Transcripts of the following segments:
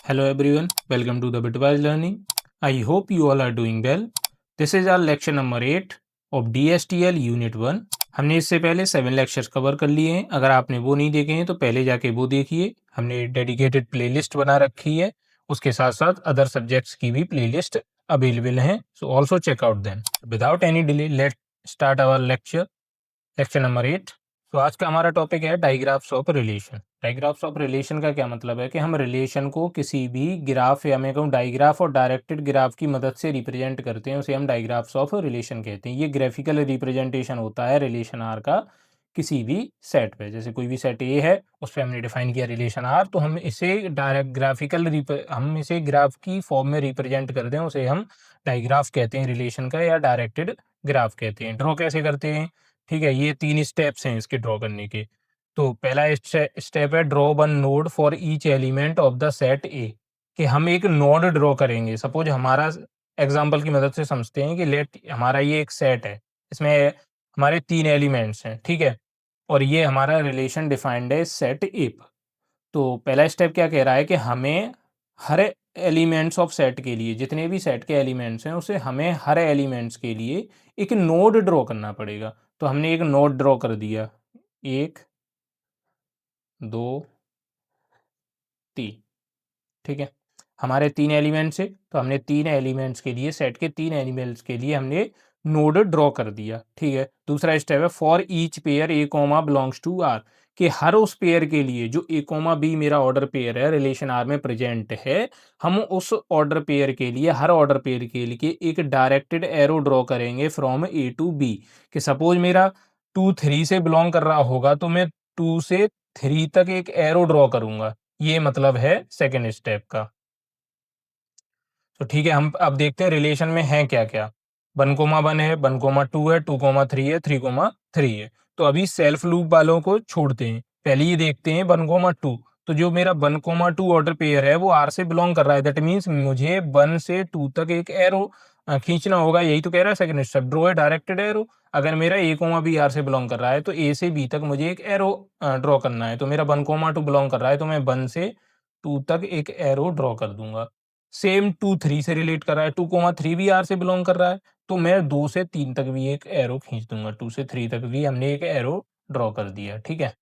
Hello everyone, welcome to the Bitwise Learning. I hope you all are doing well. This is our lecture number 8 of DSTL Unit 1. हमने इससे पहले 7 lectures cover कर लिए हैं. अगर आपने वो नहीं देखे हैं तो पहले जाके वो देखिए. हमने डेडिकेटेड प्लेलिस्ट बना रखी है. उसके साथ साथ अदर सब्जेक्ट्स की भी प्लेलिस्ट अवेलेबल हैं. So also check out them. Without any delay let start our lecture number 8. तो आज का हमारा टॉपिक है digraphs of relation. Digraphs of relation का क्या मतलब है कि हम रिलेशन को किसी भी ग्राफ या मैं कहूँ डायग्राफ और डायरेक्टेड ग्राफ की मदद से रिप्रेजेंट करते हैं, उसे हम डायग्राफ्स ऑफ रिलेशन कहते हैं. ये ग्राफिकल रिप्रेजेंटेशन होता है रिलेशन आर का किसी भी सेट पे. जैसे कोई भी सेट ए है, उस पर हमने डिफाइन किया रिलेशन आर, तो हम इसे डायरेक्ट हम इसे ग्राफ की फॉर्म में रिप्रेजेंट करते हैं, उसे हम डायग्राफ कहते हैं रिलेशन का, या डायरेक्टेड ग्राफ कहते हैं. ड्रॉ कैसे करते हैं? ठीक है, ये 3 स्टेप्स हैं इसके ड्रॉ करने के. तो पहला स्टेप है draw one node for each element of the set ए, कि हम एक नोड ड्रॉ करेंगे. सपोज हमारा एग्जांपल की मदद से समझते हैं कि लेट हमारा ये एक सेट है, इसमें हमारे 3 एलिमेंट्स हैं, ठीक है, और ये हमारा रिलेशन डिफाइंड है सेट ए पर. तो पहला स्टेप क्या कह रहा है कि हमें हर एलिमेंट्स ऑफ सेट के लिए, जितने भी सेट के एलिमेंट्स हैं, उसे हमें हर एलिमेंट्स के लिए एक नोड ड्रॉ करना पड़ेगा. तो हमने एक नोड ड्रॉ कर दिया, 1 2 3, ठीक है. हमारे 3 एलिमेंट्स है, तो हमने 3 एलिमेंट्स के लिए, सेट के 3 एलिमेंट्स के लिए हमने नोड ड्रॉ कर दिया, ठीक है. दूसरा स्टेप है for each pair A comma belongs to R, कि हर उस पेयर के लिए जो ए कोमा बी मेरा ऑर्डर पेयर है, रिलेशन आर में प्रेजेंट है, हम उस ऑर्डर पेयर के लिए, हर ऑर्डर पेयर के लिए एक डायरेक्टेड एरो ड्रॉ करेंगे फ्रॉम ए टू बी. कि सपोज मेरा 2 3 से बिलोंग कर रहा होगा, तो मैं 2 से 3 तक एक एरो ड्रॉ करूंगा. ये मतलब है सेकेंड स्टेप का. तो ठीक है, हम अब देखते हैं रिलेशन में है क्या क्या. 1,1 है, 1,2 है, 2,3 है, 3,3 है. तो अभी सेल्फ लूप वालों को छोड़ते हैं, पहले ये देखते हैं 1,2. तो जो मेरा 1,2 ऑर्डर पेयर है वो आर से बिलोंग कर रहा है, दैट मीन्स मुझे 1 से 2 तक एक एरो खींचना होगा. यही तो कह रहा है second step, draw a directed arrow. अगर मेरा ए कोमा बी आर से बिलोंग कर रहा है, तो ए से बी तक मुझे एक एरो ड्रॉ करना है. तो मेरा 1,2 बिलोंग कर रहा है, तो मैं 1 से 2 तक एक एरो ड्रॉ कर दूंगा. सेम 2 3 से रिलेट कर रहा है, 2,3 भी आर से बिलोंग कर रहा है, तो मैं 2 से 3 तक भी एक एरो खींच दूंगा. 2 से 3 तक भी हमने एक एरो ड्रॉ कर दिया, ठीक है.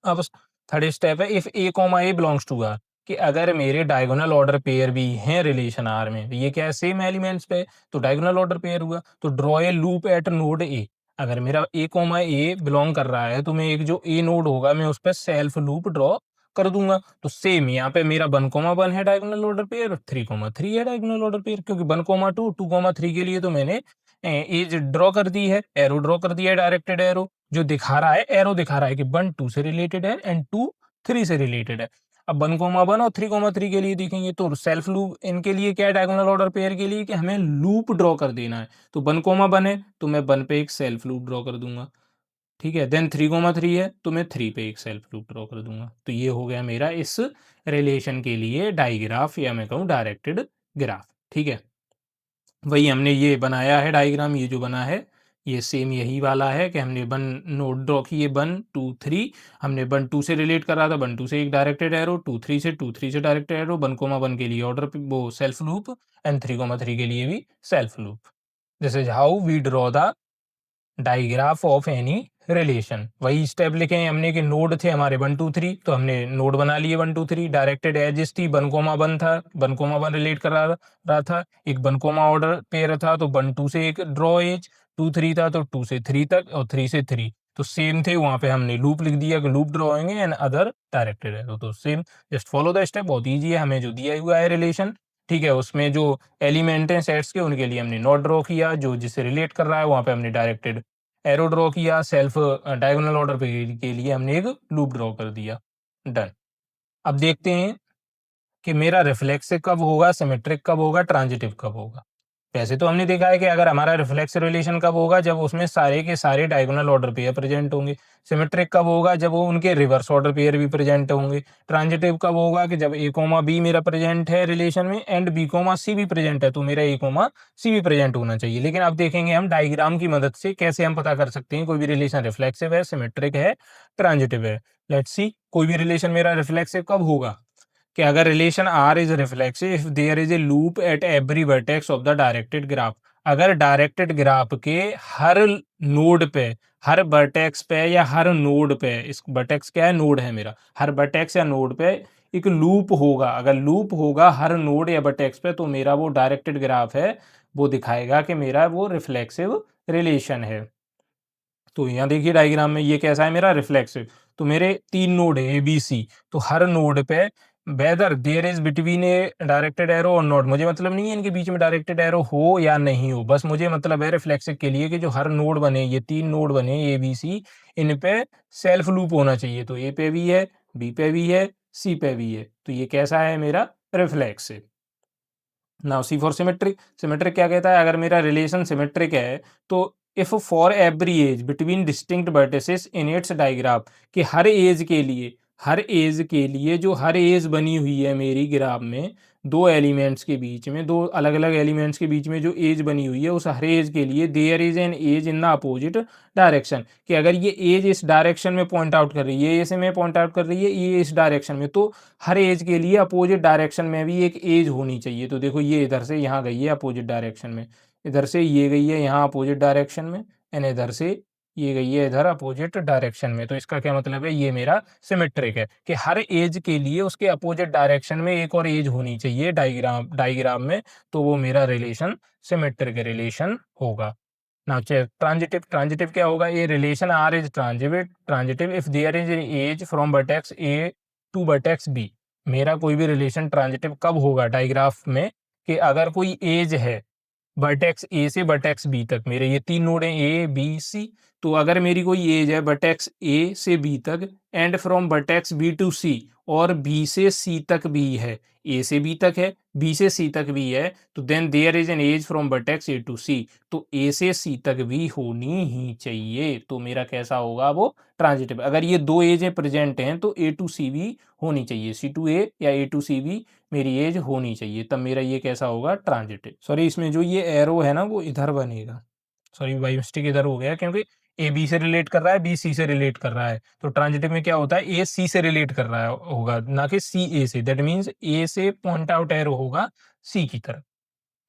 अब थर्ड स्टेप है if A comma A belongs to R, कि अगर मेरे डायगोनल ऑर्डर पेयर भी हैं रिलेशन आर में, तो ये क्या है, सेम एलिमेंट्स पे, तो डायगोनल ऑर्डर पेयर हुआ. तो draw a loop eight node A. अगर मेरा ए कॉमा ए बिलोंग कर रहा है, तो मैं एक जो ए नोड होगा, मैं उस पर सेल्फ लूप ड्रॉ कर दूंगा. तो सेम यहाँ पे मेरा 1,1 है डायगोनल ऑर्डर पेयर, 3,3 है डायगोनल ऑर्डर पेयर, क्योंकि 1,2 2,3 के लिए तो मैंने एज ड्रॉ कर दी है, एरो ड्रॉ कर दिया है, डायरेक्टेड एरो जो दिखा रहा है, एरो दिखा रहा है कि 1 2 से रिलेटेड है एंड 2 3 से रिलेटेड है. अब 1,1 और 3,3 के लिए देखेंगे तो सेल्फ लूप इनके लिए क्या है, डायगोनल ऑर्डर पेयर के लिए, कि हमें लूप ड्रॉ कर देना है. तो 1,1 है, तो मैं 1 पे एक सेल्फ लूप ड्रॉ कर दूंगा, ठीक है. देन 3,3 है, तो मैं 3 पे एक सेल्फ लूप ड्रॉ कर दूंगा. तो ये हो गया मेरा इस रिलेशन के लिए डायग्राफ, या मैं कहूँ डायरेक्टेड ग्राफ, ठीक है. वही हमने ये बनाया है डायग्राम, ये जो बना है ये सेम यही वाला है, कि हमने 1 नोड ड्रॉ किए, 1 2 3. हमने 1 2 से रिलेट कर रहा था, 1 2 से एक डायरेक्टेड एरो, 2 3 से डायरेक्टेड एरो, 1,1 के लिए ऑर्डर वो सेल्फ लूप, एंड 3,3 के लिए भी self loop. This is how we draw the digraph of any relation. वही स्टेप लिखे हैं हमने कि नोड थे हमारे 1 2 3, तो हमने नोड बना लिए 1 2 3. डायरेक्टेड एजेस थी, 1,1 था, 1,1 रिलेट कर रहा था, एक 1, ऑर्डर पेयर था, तो 1 2 से एक ड्रॉ एज, 2 3 था तो 2 से 3 तक, और 3 से 3 तो सेम थे. वहां पे हमने लूप लिख दिया कि लूप ड्रॉ होंगे एंड अदर डायरेक्टेड है, तो same just follow the step. बहुत ईजी है, हमें जो दिया हुआ है रिलेशन, ठीक है, उसमें जो एलिमेंट हैं सेट्स के, उनके लिए हमने नोड ड्रॉ किया, जो जिससे रिलेट कर रहा है वहां पे हमने डायरेक्टेड एरो ड्रॉ किया, सेल्फ डायगोनल ऑर्डर के लिए हमने एक लूप ड्रॉ कर दिया, डन. अब देखते हैं कि मेरा रिफ्लेक्सिव कब होगा, सिमेट्रिक कब होगा, ट्रांजिटिव कब होगा. वैसे तो हमने देखा है कि अगर हमारा रिफ्लेक्सिव रिलेशन कब होगा, जब उसमें सारे के सारे डायगोनल ऑर्डर पेयर प्रेजेंट होंगे. सिमेट्रिक कब होगा, जब वो उनके रिवर्स ऑर्डर पेयर भी प्रेजेंट होंगे. ट्रांजिटिव कब होगा, कि जब ए कोमा बी मेरा प्रेजेंट है रिलेशन में एंड बी कोमा सी भी प्रेजेंट है, तो मेरा ए कोमा सी भी प्रेजेंट होना चाहिए. लेकिन अब देखेंगे हम डायग्राम की मदद से कैसे हम पता कर सकते हैं कोई भी रिलेशन रिफ्लेक्सिव है, सिमेट्रिक है, ट्रांजिटिव है. लेट्स सी, कोई भी रिलेशन मेरा रिफ्लेक्सिव कब होगा. कि अगर relation R is reflexive if there is a loop at every vertex of the directed graph. अगर डायरेक्टेड ग्राफ के हर नोड पे, हर वर्टेक्स पे या हर नोड पे, इस वर्टेक्स क्या है, नोड है मेरा, हर वर्टेक्स या नोड पे एक लूप होगा, अगर लूप होगा हर नोड या वर्टेक्स पे, तो मेरा वो डायरेक्टेड ग्राफ है, वो दिखाएगा कि मेरा वो रिफ्लेक्सिव रिलेशन है। तो यहाँ देखिए डायग्राम में ये कैसा है मेरा रिफ्लेक्सिव। तो मेरे 3 नोड है ए, बी, सी, तो हर नोड पे whether there is between a directed arrow और नॉट, मुझे मतलब नहीं है इनके बीच में डायरेक्टेड एरो हो या नहीं हो, बस मुझे मतलब है रिफ्लेक्सिव के लिए कि जो हर नोड बने, ये 3 नोड बने ए, बी, सी, इन पे सेल्फ लूप होना चाहिए। तो ए पे भी है, बी पे भी है, सी पे भी है, तो ये कैसा है मेरा reflexive. Now see for symmetric. Symmetric क्या कहता है, अगर मेरा रिलेशन सिमेट्रिक है तो if for every edge between distinct vertices in its digraph, कि हर एज के लिए, हर एज के लिए जो हर एज बनी हुई है मेरी ग्राफ में, दो एलिमेंट्स के बीच में, दो अलग अलग एलिमेंट्स के बीच में जो एज बनी हुई है, उस हर एज के लिए there is an edge in the opposite direction, कि अगर ये एज इस डायरेक्शन में पॉइंट आउट कर रही है, ये में पॉइंट आउट कर रही है, ये इस डायरेक्शन में, तो हर एज के लिए अपोजिट डायरेक्शन में भी एक एज होनी चाहिए। तो देखो ये इधर से यहाँ गई है अपोजिट डायरेक्शन में, इधर से ये गई है यहाँ अपोजिट डायरेक्शन में, एंड इधर से ये गई है इधर अपोजिट डायरेक्शन में। तो इसका क्या मतलब है, ये मेरा सिमेट्रिक है कि हर एज के लिए उसके अपोजिट डायरेक्शन में एक और एज होनी चाहिए डायग्राम में, तो वो मेरा रिलेशन सिमेट्रिक रिलेशन होगा। Now check transitive. ट्रांजिटिव क्या होगा, ये relation R is transitive if there is edge from vertex A to vertex B. मेरा कोई भी रिलेशन ट्रांजिटिव कब होगा डायग्राफ में, कि अगर कोई एज है वर्टेक्स ए से वर्टेक्स बी तक, मेरे ये 3 नोड हैं ए, बी, सी, तो अगर मेरी कोई एज है वर्टेक्स ए से बी तक and from vertex B to C, और बी से सी तक भी है, ए से बी तक है, बी से सी तक भी है, तो then there is an edge from vertex A to C, तो ए से सी तक भी होनी ही चाहिए, तो मेरा कैसा होगा वो ट्रांजिटिव। अगर ये दो एजें प्रेजेंट हैं तो ए टू सी भी होनी चाहिए, सी टू ए या ए टू सी भी मेरी एज होनी चाहिए, तब मेरा ये कैसा होगा ट्रांजिटिव। सॉरी इसमें जो ये एरो है ना वो इधर बनेगा, सॉरी बाई मिस्टेक इधर हो गया, क्योंकि ए बी से रिलेट कर रहा है, बी सी से रिलेट कर रहा है, तो ट्रांजिटिव में क्या होता है, ए सी से रिलेट कर रहा है होगा, ना कि सी ए से, दैट मीन्स ए से पॉइंट आउट एरो होगा सी की तरफ,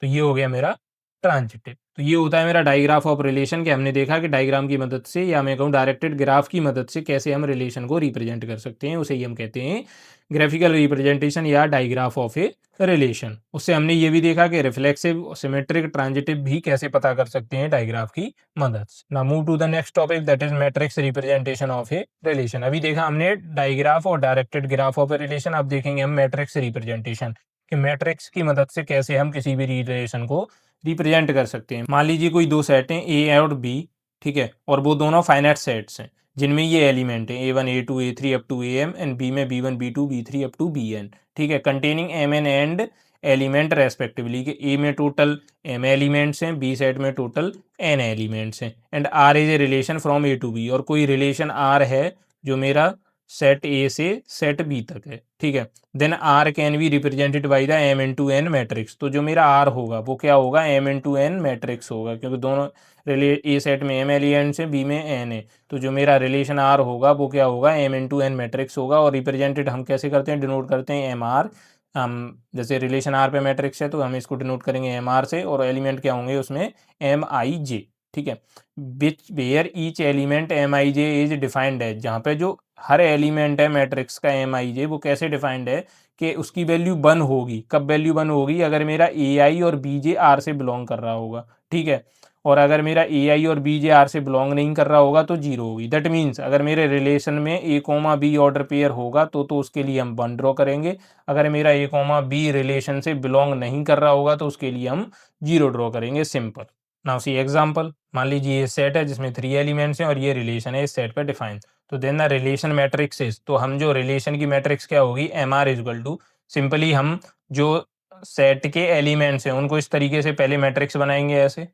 तो ये हो गया मेरा ट्रांजिटिव। तो ये होता है मेरा डायग्राफ ऑफ रिलेशन, कि हमने देखा कि डायग्राम की मदद से या मैं कहूँ डायरेक्टेड ग्राफ की मदद से कैसे हम रिलेशन को रिप्रेजेंट कर सकते हैं, उसे ही हम कहते हैं ग्राफिकल रिप्रेजेंटेशन या डायग्राफ ऑफ ए रिलेशन। उससे हमने ये भी देखा कि रिफ्लेक्सिव, सिमेट्रिक, ट्रांजिटिव भी कैसे पता कर सकते हैं डायग्राफ की मदद से। Now move to the next topic that is matrix representation of a relation. अभी देखा हमने डायग्राफ और directed graph of a relation, अब देखेंगे हम मैट्रिक्स रिप्रेजेंटेशन, कि मैट्रिक्स की मदद से कैसे हम किसी भी रिलेशन को रिप्रेजेंट कर सकते हैं। मान लीजिए कोई दो सेट हैं ए और बी, ठीक है, और वो दोनों फाइनाइट सेट्स हैं जिनमें ये एलिमेंट है A one A two A three up to A M, and B में B one B two B three up to B N, ठीक है, containing M N and element respectively, कि A में total M elements हैं, B set में total N elements हैं, and R is a relation from A to B, और कोई relation are है जो मेरा सेट ए से सेट बी तक है, ठीक है, then R can be represented by the M into N matrix. तो जो मेरा आर होगा वो क्या होगा, M into N matrix होगा, क्योंकि दोनों ए सेट में एम एलिमेंट्स हैं, बी में एन है, तो जो मेरा रिलेशन आर होगा वो क्या होगा, M into N matrix होगा। और रिप्रेजेंटेड हम कैसे करते हैं, डिनोट करते हैं एम आर। हम जैसे रिलेशन आर पे मैट्रिक्स है तो हम इसको डिनोट करेंगे एम आर से, और एलिमेंट क्या होंगे उसमें, एम आई जे, ठीक है, which where each element M I J is defined है, जहाँ पे जो हर एलिमेंट है मैट्रिक्स का एम आई जे, वो कैसे डिफाइंड है कि उसकी वैल्यू वन होगी। कब वैल्यू वन होगी, अगर मेरा ए आई और बी जे आर से बिलोंग कर रहा होगा, ठीक है, और अगर मेरा ए आई और बी जे आर से बिलोंग नहीं कर रहा होगा तो जीरो होगी। दैट मीन्स अगर मेरे रिलेशन में ए कोमा बी ऑर्डर पेयर होगा तो उसके लिए हम वन ड्रॉ करेंगे, अगर मेरा ए कोमा बी रिलेशन से बिलोंग नहीं कर रहा होगा तो उसके लिए हम जीरो ड्रॉ करेंगे, सिंपल। नाउ सी एग्जांपल, मान लीजिए ये सेट है जिसमें 3 एलिमेंट्स हैं और ये रिलेशन है इस सेट पे डिफाइन, तो then the relation matrix is, तो हम जो रिलेशन की मैट्रिक्स क्या होगी, M R equal to, simply हम जो सेट के एलिमेंट्स हैं उनको इस तरीके से पहले मैट्रिक्स बनाएंगे ऐसे,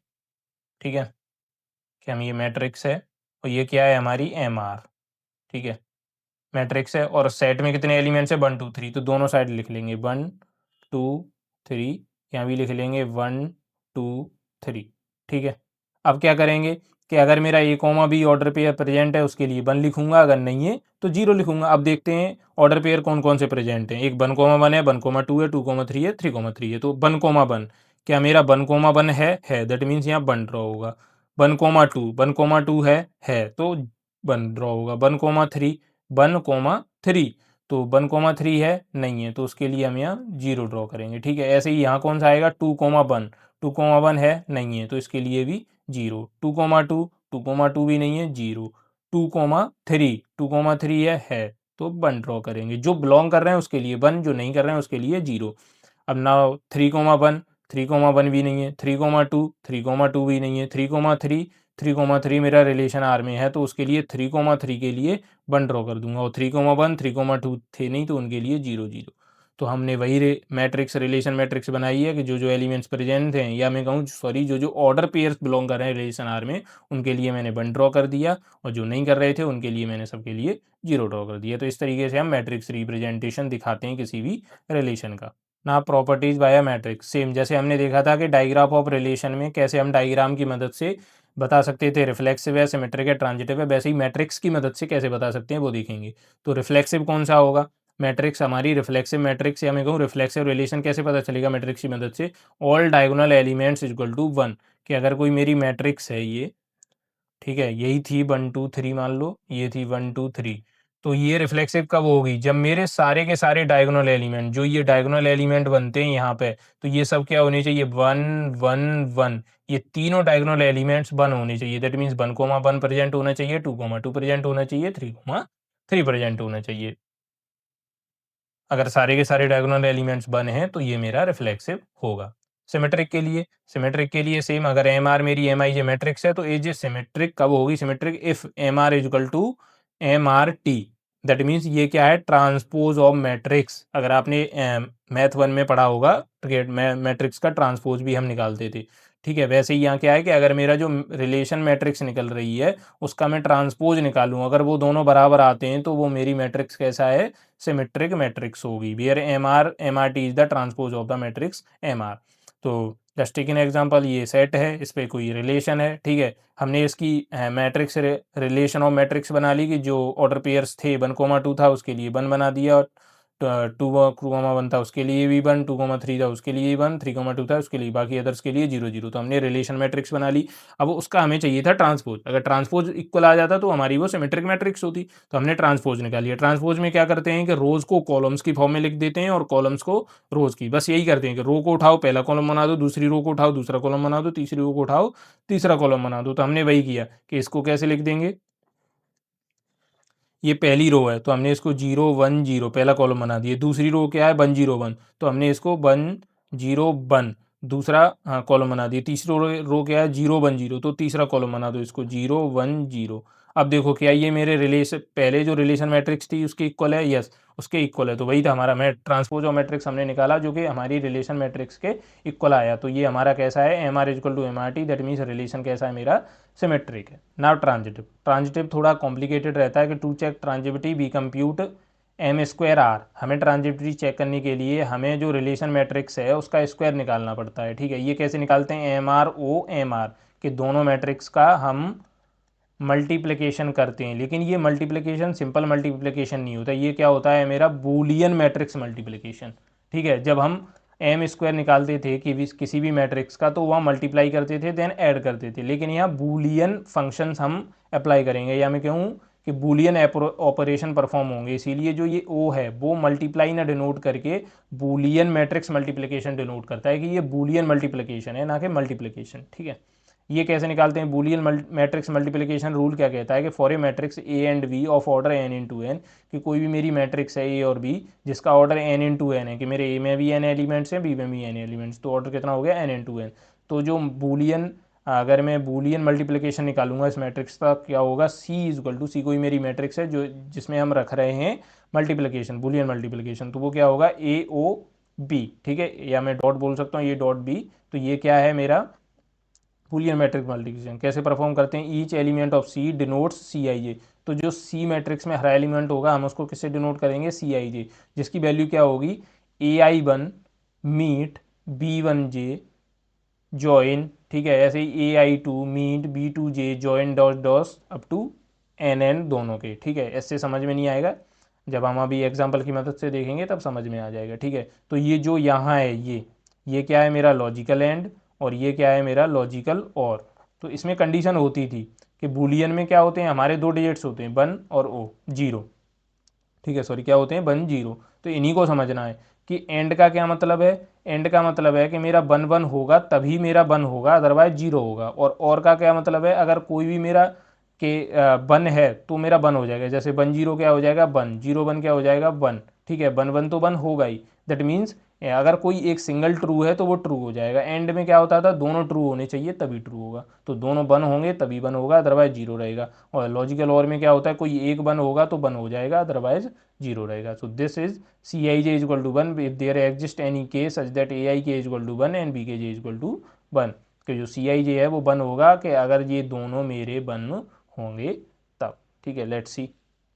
ठीक है, कि हम ये मैट्रिक्स है और ये क्या है हमारी एम आर, ठीक है, मैट्रिक्स है और सेट में कितने एलिमेंट्स है, 1 2 3, तो दोनों साइड लिख लेंगे 1 2 3, यहाँ भी लिख लेंगे 1 2 3, ठीक है। अब क्या करेंगे कि अगर मेरा A comma B order pair present है उसके लिए 1 लिखूंगा, अगर नहीं है तो 0 लिखूंगा। अब देखते हैं ऑर्डर पेयर कौन कौन से प्रेजेंट हैं। एक 1 कॉमा 1 है, 1 कॉमा 2 है, 2 कॉमा 3 है, 3 कॉमा 3 है। तो 1 कॉमा 1 क्या मेरा 1 कॉमा 1 है दैट मीन्स यहाँ 1 ड्रॉ होगा। 1 कॉमा 2 1 कॉमा 2 है तो 1 ड्रॉ होगा। 1 कॉमा 3 1 कॉमा 3 तो 1 कॉमा 3 है नहीं है तो उसके लिए हम यहाँ 0 ड्रॉ करेंगे। ठीक है, ऐसे ही यहाँ कौन सा आएगा 2 कॉमा 1 2 कॉमा 1 है नहीं है तो इसके लिए भी 0। 2 कॉमा 2 2 कॉमा 2 भी नहीं है 0। 2 कॉमा 3 2 कॉमा 3 है तो 1 ड्रॉ करेंगे। जो बिलोंग कर रहे हैं उसके लिए 1, जो नहीं कर रहे हैं उसके लिए 0। अब नाउ 3 कॉमा 1 3 कॉमा 1 भी नहीं है। 3 कॉमा 2 3 कॉमा 2 भी नहीं है। 3 कॉमा 3 3 कॉमा 3 मेरा रिलेशन आर में है तो उसके लिए 3 कॉमा 3 के लिए 1 ड्रॉ कर दूंगा। और 3 कॉमा 1 3 कॉमा 2 थे नहीं तो उनके लिए 0 0। तो हमने वही मैट्रिक्स रिलेशन मैट्रिक्स बनाई है कि जो जो एलिमेंट्स प्रेजेंट हैं, या मैं कहूँ सॉरी जो जो ऑर्डर पेयर्स बिलोंग कर रहे हैं रिलेशन आर में, उनके लिए मैंने 1 ड्रॉ कर दिया और जो नहीं कर रहे थे उनके लिए मैंने सबके लिए 0 ड्रॉ कर दिया। तो इस तरीके से हम मैट्रिक्स रिप्रेजेंटेशन दिखाते हैं किसी भी रिलेशन का ना। प्रॉपर्टीज बाय मैट्रिक्स सेम जैसे हमने देखा था कि डायग्राफ ऑफ रिलेशन में कैसे हम डायग्राम की मदद से बता सकते थे रिफ्लेक्सिव है, सिमेट्रिक है, ट्रांजिटिव है, वैसे ही मैट्रिक्स की मदद से कैसे बता सकते हैं वो देखेंगे। तो रिफ्लेक्सिव कौन सा होगा, मैट्रिक्स हमारी रिफ्लेक्सिव मैट्रिक्स, या मैं कहूँ रिफ्लेक्सिव रिलेशन कैसे पता चलेगा मैट्रिक्स की मदद से, all diagonal elements equal to 1। कि अगर कोई मेरी मैट्रिक्स है ये, ठीक है, यही थी 1 2 3 मान लो, ये थी 1 2 3, तो ये रिफ्लेक्सिव कब होगी जब मेरे सारे के सारे डायगोनल एलिमेंट जो ये डायगोनल एलिमेंट बनते हैं यहाँ पे, तो ये सब क्या होने चाहिए 1 1 1, ये तीनों डायगोनल एलिमेंट्स 1 होने चाहिए। दैट मीन्स 1 कॉमा 1 प्रेजेंट होना चाहिए, 2 कॉमा 2 प्रेजेंट होना चाहिए, 3 कॉमा 3 प्रेजेंट होना चाहिए। अगर सारे के सारे डायगोनल एलिमेंट्स 1 हैं तो ये मेरा रिफ्लेक्सिव होगा। सिमेट्रिक के लिए सेम, अगर एम आर मेरी एम आई जे मैट्रिक्स है तो ए जे सिमेट्रिक कब होगी, symmetric if M R equal to M R T. That means ये क्या है ट्रांसपोज ऑफ मैट्रिक्स। अगर आपने मैथ 1 में पढ़ा होगा मैट्रिक्स का ट्रांसपोज भी हम निकालते थे। ठीक है, वैसे ही यहाँ क्या है कि अगर मेरा जो रिलेशन मैट्रिक्स निकल रही है उसका मैं ट्रांसपोज निकालूं, अगर वो दोनों बराबर आते हैं तो वो मेरी मैट्रिक्स कैसा है, सिमेट्रिक मैट्रिक्स होगी। Where M R T is the transpose of the matrix M R. तो जस्ट टेक एन एग्जांपल, ये सेट है, इस पे कोई रिलेशन है, ठीक है, हमने इसकी मैट्रिक्स रिलेशन ऑफ मैट्रिक्स बना ली कि जो ऑर्डर पेयर्स थे 1 कॉमा 2 था उसके लिए 1 बना दिया, और 2 कॉमा 1 था उसके लिए भी 1, 2 कॉमा 3 था उसके लिए 1, 3 कॉमा 2 था उसके लिए, बाकी अदर्स के लिए 0 0। तो हमने रिलेशन मैट्रिक्स बना ली। अब उसका हमें चाहिए था ट्रांसपोज, अगर ट्रांसपोज इक्वल आ जाता तो हमारी वो सिमेट्रिक मैट्रिक्स होती। तो हमने ट्रांसपोज निकाली है। ट्रांसपोज में क्या करते हैं कि रोज को कॉलम्स की फॉर्म में लिख देते हैं और कॉलम्स को रोज की, बस यही करते हैं कि रो को उठाओ पहला कॉलम बना दो, दूसरी रो को उठाओ दूसरा कॉलम बना दो, तीसरी रो को उठाओ तीसरा कॉलम बना दो। तो हमने वही किया कि इसको कैसे लिख देंगे, ये पहली रो है तो हमने इसको 0 1 0 पहला कॉलम बना दिया। दूसरी रो क्या है 1 0 1 तो हमने इसको 1 0 1 दूसरा कॉलम बना दिया। तीसरी रो क्या है 0 1 0 तो तीसरा कॉलम बना दो इसको 0 1 0। अब देखो क्या ये मेरे रिलेशन पहले जो रिलेशन मैट्रिक्स थी उसके इक्वल है, यस उसके इक्वल है। तो वही था हमारा ट्रांसपोज ऑफ मैट्रिक्स हमने निकाला जो कि हमारी रिलेशन मैट्रिक्स के इक्वल आया। तो ये हमारा कैसा है M R equal to M R T, that means relation कैसा है मेरा सिमेट्रिक है। नाउ ट्रांजिटिव, ट्रांजिटिव थोड़ा कॉम्प्लिकेटेड रहता है कि to check transitivity we compute M square R. हमें ट्रांजिटिविटी चेक करने के लिए हमें जो रिलेशन मैट्रिक्स है उसका स्क्वायर निकालना पड़ता है। ठीक है, ये कैसे निकालते हैं M R O M R कि दोनों मैट्रिक्स का हम मल्टीप्लिकेशन करते हैं। लेकिन ये मल्टीप्लिकेशन सिंपल मल्टीप्लिकेशन नहीं होता, ये क्या होता है मेरा बूलियन मैट्रिक्स मल्टीप्लिकेशन। ठीक है, जब हम एम स्क्वायर निकालते थे कि किसी भी मैट्रिक्स का तो वहाँ मल्टीप्लाई करते थे देन ऐड करते थे, लेकिन यहाँ बूलियन फंक्शंस हम अप्लाई करेंगे, या मैं कहूँ कि बूलियन ऑपरेशन परफॉर्म होंगे। इसीलिए जो ये ओ है वो मल्टीप्लाई ना डिनोट करके बूलियन मैट्रिक्स मल्टीप्लिकेशन डिनोट करता है कि ये बूलियन मल्टीप्लिकेशन है ना कि मल्टीप्लिकेशन। ठीक है, ये कैसे निकालते हैं बूलियन मैट्रिक्स मल्टीप्लिकेशन रूल क्या कहता है कि for a matrix A and B of order N into N, कि कोई भी मेरी मैट्रिक्स है ए और बी जिसका ऑर्डर एन इंटू एन है, कि मेरे ए में भी एन एलिमेंट्स हैं बी में भी एन एलिमेंट्स, तो ऑर्डर कितना हो गया एन इंटू एन। तो जो बूलियन अगर मैं बूलियन मल्टीप्लिकेशन निकालूंगा इस मैट्रिक्स का क्या होगा सी इज इक्वल टू, सी कोई मेरी मैट्रिक्स है जो जिसमें हम रख रहे हैं मल्टीप्लिकेशन बूलियन मल्टीप्लिकेशन, तो वो क्या होगा ए ओ बी। ठीक है, या मैं डॉट बोल सकता हूँ ये डॉट बी। तो ये क्या है मेरा बूलियन मैट्रिक्स मल्टीप्लिकेशन कैसे परफॉर्म करते हैं, each element of C denotes C I J. तो जो सी मैट्रिक्स में हर एलिमेंट होगा हम उसको किससे डिनोट करेंगे सी आई जे, जिसकी वैल्यू क्या होगी A I one meet B one J join ठीक है। ऐसे ही AI2 meet B2J join dots dots up to NN दोनों के, ठीक है। इससे समझ में नहीं आएगा, जब हम अभी एग्जाम्पल की मदद से देखेंगे तब समझ में आ जाएगा, ठीक है। तो ये जो यहाँ है ये क्या है मेरा लॉजिकल एंड, और ये क्या है मेरा लॉजिकल और। तो इसमें कंडीशन होती थी कि बूलियन में क्या होते हैं हमारे दो डिजिट्स होते हैं 1 और O, 0, ठीक है। सॉरी, क्या होते हैं 1 0। तो इन्हीं को समझना है कि एंड का क्या मतलब है। एंड का मतलब है कि मेरा 1 1 होगा तभी मेरा 1 होगा, अदरवाइज 0 होगा। और का क्या मतलब है, अगर कोई भी मेरा के 1 है तो मेरा 1 हो जाएगा। जैसे 1 0 क्या हो जाएगा 1, 0 1 क्या हो जाएगा 1, ठीक है। 1 1 तो 1 होगा ही। दैट मीन्स अगर कोई एक सिंगल ट्रू है तो वो ट्रू हो जाएगा। एंड में क्या होता था, दोनों ट्रू होने चाहिए तभी ट्रू होगा, तो दोनों 1 होंगे तभी 1 होगा, अदरवाइज 0 रहेगा। और लॉजिकल और में क्या होता है, कोई एक 1 होगा तो 1 हो जाएगा, अदरवाइज 0 रहेगा। So this is Cij is equal to 1 if there exist any case such that Aik is equal to 1 and Bkj is equal to 1। कि जो Cij है वो 1 होगा कि अगर ये दोनों मेरे 1 होंगे तब, ठीक है। Let's see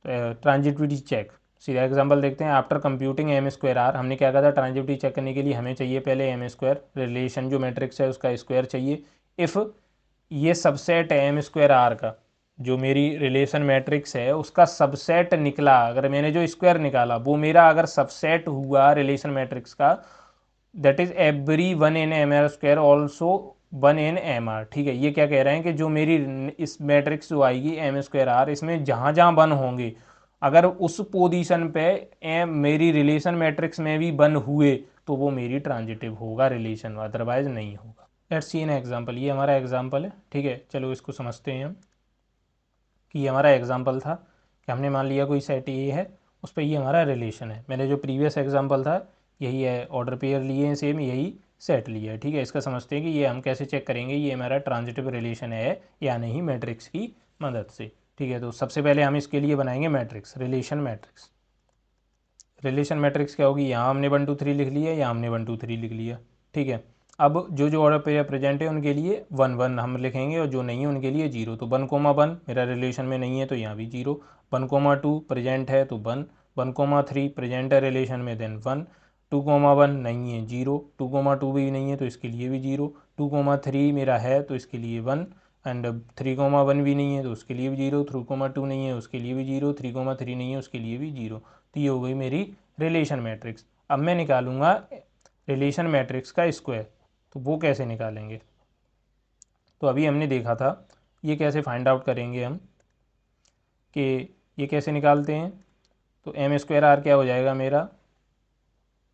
transitivity check. सीधा एग्जांपल देखते हैं। आफ्टर कंप्यूटिंग M²R, हमने क्या कहा था, ट्रांजिटिविटी चेक करने के लिए हमें चाहिए पहले M², रिलेशन जो मैट्रिक्स है उसका स्क्वायर चाहिए। इफ़ ये सबसेट है M²R का, जो मेरी रिलेशन मैट्रिक्स है उसका सबसेट निकला, अगर मैंने जो स्क्वायर निकाला वो मेरा अगर सबसेट हुआ रिलेशन मैट्रिक्स का, that is every 1 in MR² also 1 in MR, ठीक है। ये क्या कह रहे हैं कि जो मेरी इस मैट्रिक्स जो आएगी M²R, इसमें जहाँ जहाँ 1 होंगे, अगर उस पोजीशन पे मेरी रिलेशन मैट्रिक्स में भी 1 हुए तो वो मेरी ट्रांजिटिव होगा रिलेशन, अदरवाइज नहीं होगा। Let's see an example. ये हमारा एग्जांपल है, ठीक है। चलो इसको समझते हैं हम कि ये हमारा एग्जांपल था कि हमने मान लिया कोई सेट ए है, उस पर ये हमारा रिलेशन है। मैंने जो प्रीवियस एग्जांपल था यही है, ऑर्डर पेयर लिए हैं सेम, यही सेट लिया है, ठीक है। इसका समझते हैं कि ये हम कैसे चेक करेंगे ये हमारा ट्रांजिटिव रिलेशन है या नहीं मैट्रिक्स की मदद से, ठीक है। तो सबसे पहले हम इसके लिए बनाएंगे matrix, relation matrix. Relation matrix क्या होगी, यहाँ हमने 1 2 3 लिख लिया, यहाँ हमने 1 2 3 लिख लिया, ठीक है। अब जो जो ऑर्डर पेयर प्रेजेंट है उनके लिए 1 1 हम लिखेंगे, और जो नहीं है उनके लिए 0। तो 1 1 मेरा रिलेशन में नहीं है तो यहाँ भी 0। 1 2 प्रेजेंट है तो 1, 1 3 प्रेजेंट है रिलेशन में देन 1, 2 1 नहीं है 0, 2 2 भी नहीं है तो इसके लिए भी 0, 2 3 मेरा है तो इसके लिए 1, एंड 3 1 भी नहीं है तो उसके लिए भी 0, 3 2 नहीं है उसके लिए भी 0, 3 3 नहीं है उसके लिए भी 0। तो ये हो गई मेरी रिलेशन मैट्रिक्स। अब मैं निकालूंगा रिलेशन मैट्रिक्स का स्क्वायर, तो वो कैसे निकालेंगे। तो अभी हमने देखा था ये कैसे फाइंड आउट करेंगे हम, कि ये कैसे निकालते हैं। तो M²R क्या हो जाएगा मेरा,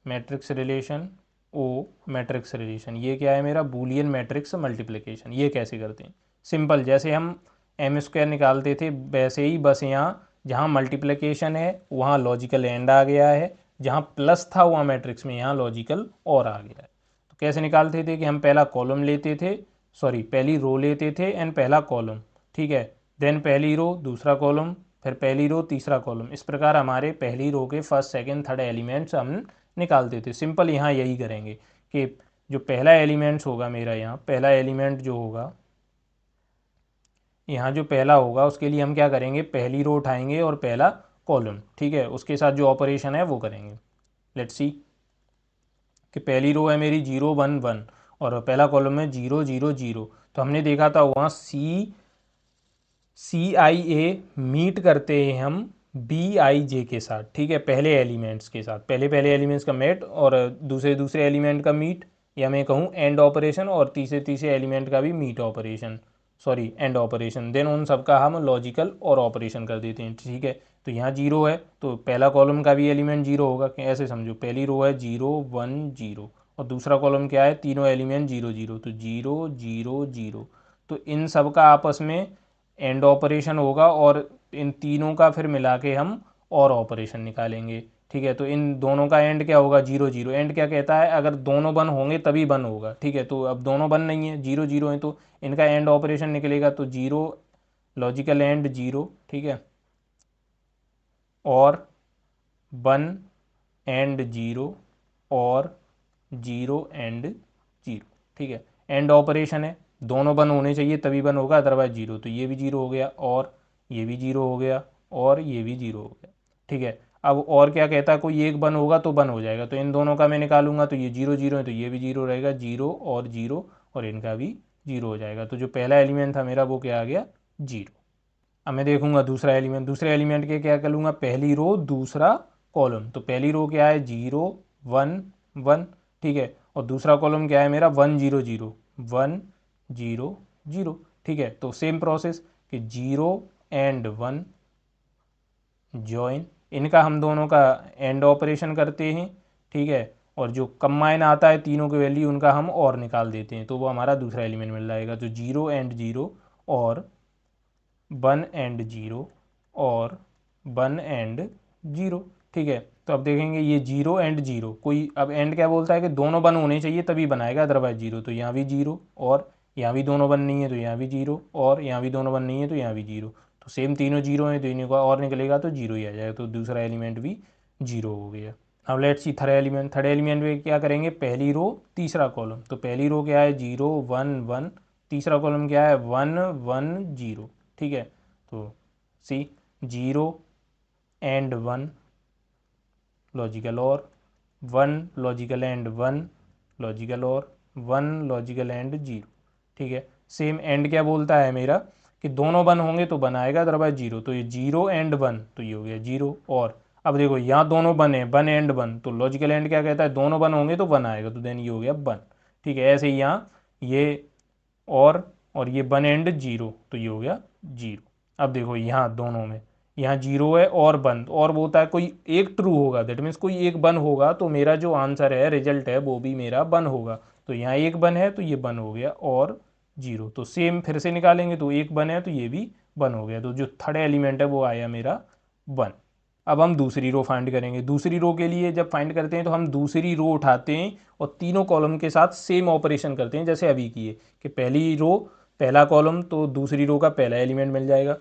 मैट्रिक्स रिलेशन ओ मैट्रिक्स रिलेशन, ये क्या है मेरा बूलियन मैट्रिक्स मल्टीप्लिकेशन। ये कैसे करते हैं, सिंपल, जैसे हम M² निकालते थे वैसे ही, बस यहाँ जहाँ मल्टीप्लिकेशन है वहाँ लॉजिकल एंड आ गया है, जहाँ प्लस था वहाँ मैट्रिक्स में यहाँ लॉजिकल और आ गया है। तो कैसे निकालते थे कि हम पहला कॉलम लेते थे, सॉरी पहली रो लेते थे एंड पहला कॉलम, ठीक है। देन पहली रो दूसरा कॉलम, फिर पहली रो तीसरा कॉलम, इस प्रकार हमारे पहली रो के फर्स्ट सेकंड थर्ड एलिमेंट्स हम निकालते थे। सिंपल यहाँ यही करेंगे कि जो पहला एलिमेंट्स होगा मेरा, यहाँ पहला एलिमेंट जो होगा, यहाँ जो पहला होगा उसके लिए हम क्या करेंगे, पहली रो उठाएंगे और पहला कॉलम, ठीक है, उसके साथ जो ऑपरेशन है वो करेंगे। लेट्स सी कि पहली रो है मेरी 0 1 1 और पहला कॉलम है 0 0 0। तो हमने देखा था वहाँ CIA मीट करते हैं हम BIJ के साथ, ठीक है, पहले एलिमेंट्स के साथ, पहले पहले एलिमेंट्स का मेट और दूसरे दूसरे एलिमेंट का मीट, या मैं कहूँ एंड ऑपरेशन, और तीसरे तीसरे एलिमेंट का भी meet operation, sorry and operation. Then उन सबका हम लॉजिकल और ऑपरेशन कर देते हैं, ठीक है। तो यहाँ 0 है तो पहला कॉलम का भी एलिमेंट 0 होगा, कि ऐसे समझो पहली रो है 0 1 0 और दूसरा कॉलम क्या है, तीनों एलिमेंट 0 0, तो 0 0 0। तो इन सब का आपस में एंड ऑपरेशन होगा और इन तीनों का फिर मिला के हम और ऑपरेशन निकालेंगे, ठीक है। तो इन दोनों का एंड क्या होगा 0 0। एंड क्या कहता है, अगर दोनों 1 होंगे तभी 1 होगा, ठीक है। तो अब दोनों 1 नहीं है 0 0 है तो इनका एंड ऑपरेशन निकलेगा, तो 0 लॉजिकल एंड 0, ठीक है, और 1 एंड 0 और 0 एंड 0, ठीक है। एंड ऑपरेशन है, दोनों 1 होने चाहिए तभी 1 होगा, अदरवाइज 0। तो ये भी 0 हो गया और ये भी 0 हो गया और ये भी 0 हो गया, ठीक है। अब और क्या कहता है, कोई एक 1 होगा तो 1 हो जाएगा, तो इन दोनों का मैं निकालूंगा तो ये 0 0 है तो ये भी 0 रहेगा, 0 और 0 और इनका भी जीरो हो जाएगा। तो जो पहला एलिमेंट था मेरा वो क्या आ गया, जीरो। अब मैं देखूंगा दूसरा एलिमेंट, दूसरे एलिमेंट के क्या करूँगा, पहली रो दूसरा कॉलम। तो पहली रो क्या है, जीरो वन वन, ठीक है। और दूसरा कॉलम क्या है मेरा, one zero zero, one zero zero, ठीक है। तो सेम प्रोसेस कि जीरो एंड वन जॉइन, इनका हम दोनों का एंड ऑपरेशन करते हैं, ठीक है। और जो कंबाइन आता है तीनों की वैल्यू उनका हम और निकाल देते हैं, तो वो हमारा दूसरा एलिमेंट मिल जाएगा। तो जीरो एंड जीरो और वन एंड जीरो और वन एंड जीरो, ठीक है। तो अब देखेंगे ये जीरो एंड जीरो, कोई अब एंड क्या बोलता है कि दोनों वन होने चाहिए तभी बनाएगा, अदरवाइज जीरो। तो यहाँ भी जीरो और यहाँ भी दोनों वन नहीं है तो यहाँ भी जीरो, और यहाँ भी दोनों वन नहीं है तो यहाँ भी जीरो। तो सेम तीनों जीरो हैं, तो इन्हीं का और निकलेगा तो जीरो ही आ जाएगा। तो दूसरा एलिमेंट भी जीरो हो गया। अब let's see third element. Third element में क्या करेंगे, पहली रो तीसरा कॉलम। तो पहली रो क्या है, जीरो वन वन, तीसरा कॉलम क्या है, वन वन जीरो, ठीक है। तो सी जीरो एंड वन लॉजिकल और, one logical and one logical और, वन लॉजिकल एंड जीरो, ठीक है। सेम एंड क्या बोलता है मेरा कि दोनों वन होंगे तो वन आएगा, अदरवाइज जीरो। तो ये जीरो एंड वन, तो ये हो गया जीरो। और अब देखो यहाँ दोनों वन है, वन एंड वन, तो लॉजिकल एंड क्या कहता है, दोनों वन होंगे तो वन आएगा, तो देन ये हो गया वन, ठीक है। ऐसे ही यहाँ ये और ये वन एंड जीरो, तो ये हो गया जीरो। अब देखो यहाँ दोनों में, यहाँ जीरो है और वन, और वो होता है कोई एक ट्रू होगा, दैट मीन्स कोई एक वन होगा, तो मेरा जो आंसर है, रिजल्ट है, वो भी मेरा वन होगा। तो यहाँ एक वन है तो ये वन हो गया और जीरो। तो सेम फिर से निकालेंगे, तो एक वन है तो ये भी वन हो गया। तो जो थर्ड एलिमेंट है वो आया मेरा वन। अब हम दूसरी रो फाइंड करेंगे। दूसरी रो के लिए जब फाइंड करते हैं तो हम दूसरी रो उठाते हैं और तीनों कॉलम के साथ सेम ऑपरेशन करते हैं जैसे अभी किए, कि पहली रो पहला कॉलम तो दूसरी रो का पहला एलिमेंट मिल जाएगा,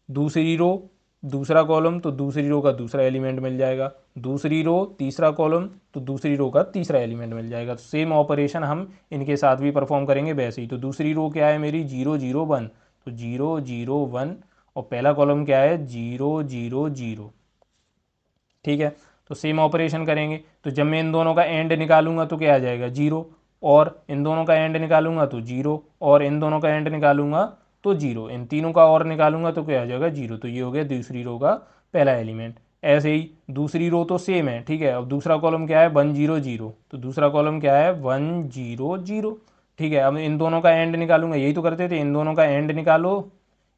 दूसरी रो दूसरा कॉलम तो दूसरी रो का दूसरा एलिमेंट मिल जाएगा, दूसरी रो तीसरा कॉलम तो दूसरी रो का तीसरा एलिमेंट मिल जाएगा। तो सेम ऑपरेशन हम इनके साथ भी परफॉर्म करेंगे वैसे ही। तो दूसरी रो क्या है मेरी, जीरो जीरो वन, तो जीरो जीरो वन, और पहला कॉलम क्या है, जीरो जीरो जीरो, ठीक है। तो सेम ऑपरेशन करेंगे। तो जब मैं इन दोनों का एंड निकालूंगा तो क्या आ जाएगा, जीरो, और इन दोनों का एंड निकालूंगा तो जीरो, और इन दोनों का एंड निकालूंगा तो जीरो, इन तीनों का और निकालूंगा तो क्या आ जाएगा, जीरो। तो ये हो गया दूसरी रो का पहला एलिमेंट। ऐसे ही दूसरी रो तो सेम है, ठीक है। अब दूसरा कॉलम क्या है, वन जीरो जीरो, तो दूसरा कॉलम क्या है, वन जीरो जीरो, ठीक है। अब इन दोनों का एंड निकालूंगा, यही तो करते थे, इन दोनों का एंड निकालो,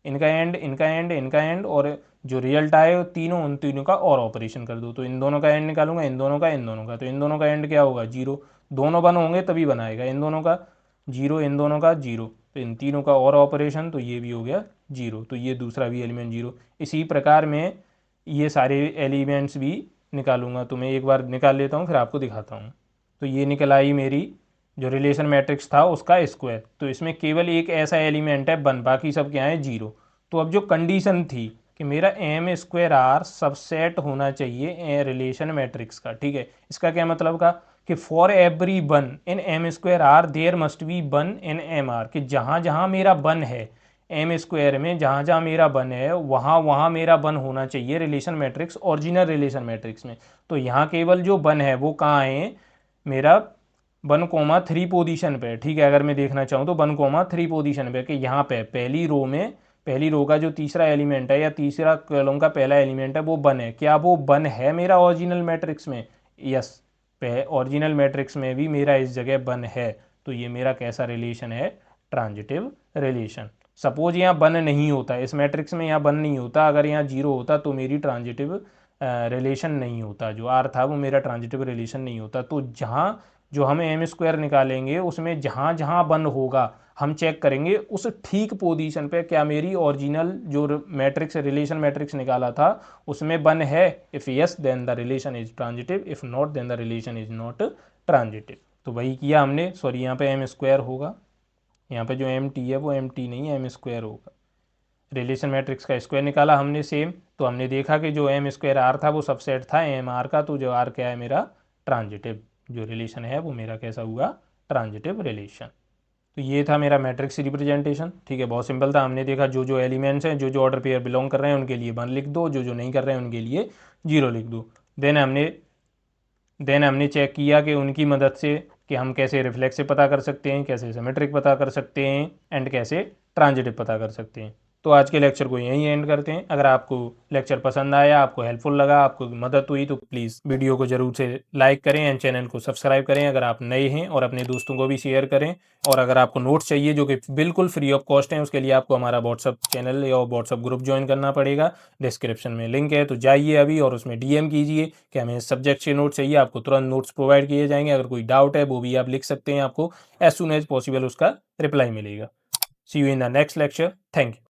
इनका एंड इनका एंड इनका एंड, और जो रिजल्ट आए वो तीनों उन तीनों का और ऑपरेशन कर दो। तो इन दोनों का एंड निकालूंगा, इन दोनों का, इन दोनों का, तो इन दोनों का एंड क्या होगा, जीरो, दोनों वन होंगे तभी बनाएगा, इन दोनों का जीरो, इन दोनों का जीरो, तो इन तीनों का और ऑपरेशन, तो ये भी हो गया जीरो, तो ये दूसरा भी एलिमेंट जीरो। इसी प्रकार में ये सारे एलिमेंट्स भी निकालूंगा, तो मैं एक बार निकाल लेता हूँ फिर आपको दिखाता हूँ। तो ये निकल आई मेरी जो रिलेशन मैट्रिक्स था उसका स्क्वायर। तो इसमें केवल एक ऐसा एलिमेंट है वन, बाकी सब क्या है, जीरो। तो अब जो कंडीशन थी कि मेरा एम स्क्वायर आर सबसेट होना चाहिए रिलेशन मैट्रिक्स का, ठीक है। इसका क्या मतलब का कि for every one in M square R there must be one in M R, कि जहाँ जहाँ मेरा वन है एम स्क्वायर में, जहाँ जहाँ मेरा वन है वहाँ वहाँ मेरा वन होना चाहिए relation matrix, original relation matrix में। तो यहाँ केवल जो वन है वो कहाँ है, मेरा वन कोमा थ्री पोजीशन पे, ठीक है। अगर मैं देखना चाहूँ तो वन कोमा थ्री पोजीशन पे, कि यहाँ पे पहली रो में, पहली रो का जो तीसरा एलिमेंट है या तीसरा कॉलम का पहला एलिमेंट है वो वन है। क्या वो वन है मेरा ओरिजिनल मैट्रिक्स में, यस, ओरिजिनल मैट्रिक्स में भी मेरा इस जगह वन है। तो ये मेरा कैसा रिलेशन है, ट्रांजिटिव रिलेशन। सपोज यहाँ वन नहीं होता, इस मैट्रिक्स में यहाँ वन नहीं होता, अगर यहाँ जीरो होता तो मेरी ट्रांजिटिव रिलेशन नहीं होता, जो आर था वो मेरा ट्रांजिटिव रिलेशन नहीं होता। तो जहाँ जो हमें एम स्क्वायर निकालेंगे उसमें जहाँ जहाँ वन होगा हम चेक करेंगे उस ठीक पोजीशन पे क्या मेरी ओरिजिनल जो मैट्रिक्स रिलेशन मैट्रिक्स निकाला था उसमें वन है। If yes then the relation is transitive, if not then the relation is not transitive. तो वही किया हमने, सॉरी यहाँ पे एम स्क्वायर होगा, यहाँ पे जो एम टी है वो एम टी नहीं है, एम स्क्वायर होगा। रिलेशन मैट्रिक्स का स्क्वायर निकाला हमने सेम, तो हमने देखा कि जो एम स्क्वायर आर था वो सबसेट था एम आर का, तो जो आर क्या है मेरा ट्रांजिटिव, जो रिलेशन है वो मेरा कैसा हुआ, ट्रांजिटिव रिलेशन। तो ये था मेरा मैट्रिक्स रिप्रेजेंटेशन, ठीक है। बहुत सिंपल था, हमने देखा जो जो एलिमेंट्स हैं जो जो ऑर्डर पेयर बिलोंग कर रहे हैं उनके लिए वन लिख दो, जो जो नहीं कर रहे हैं उनके लिए जीरो लिख दो। देन हमने चेक किया कि उनकी मदद से कि हम कैसे रिफ्लेक्सिव पता कर सकते हैं, कैसे सिमेट्रिक पता कर सकते हैं एंड कैसे ट्रांजिटिव पता कर सकते हैं। तो आज के लेक्चर को यहीं एंड करते हैं। अगर आपको लेक्चर पसंद आया, आपको हेल्पफुल लगा, आपको मदद हुई तो प्लीज़ वीडियो को जरूर से लाइक करें एंड चैनल को सब्सक्राइब करें अगर आप नए हैं, और अपने दोस्तों को भी शेयर करें। और अगर आपको नोट्स चाहिए जो कि बिल्कुल फ्री ऑफ कॉस्ट है, उसके लिए आपको हमारा व्हाट्सअप चैनल या व्हाट्सअप ग्रुप ज्वाइन करना पड़ेगा। डिस्क्रिप्शन में लिंक है, तो जाइए अभी और उसमें डीएम कीजिए कि हमें इस सब्जेक्ट के नोट्स चाहिए। आपको तुरंत नोट्स प्रोवाइड किए जाएंगे। अगर कोई डाउट है वो भी आप लिख सकते हैं, आपको एज सुन एज पॉसिबल उसका रिप्लाई मिलेगा। See you in the next lecture. Thank you.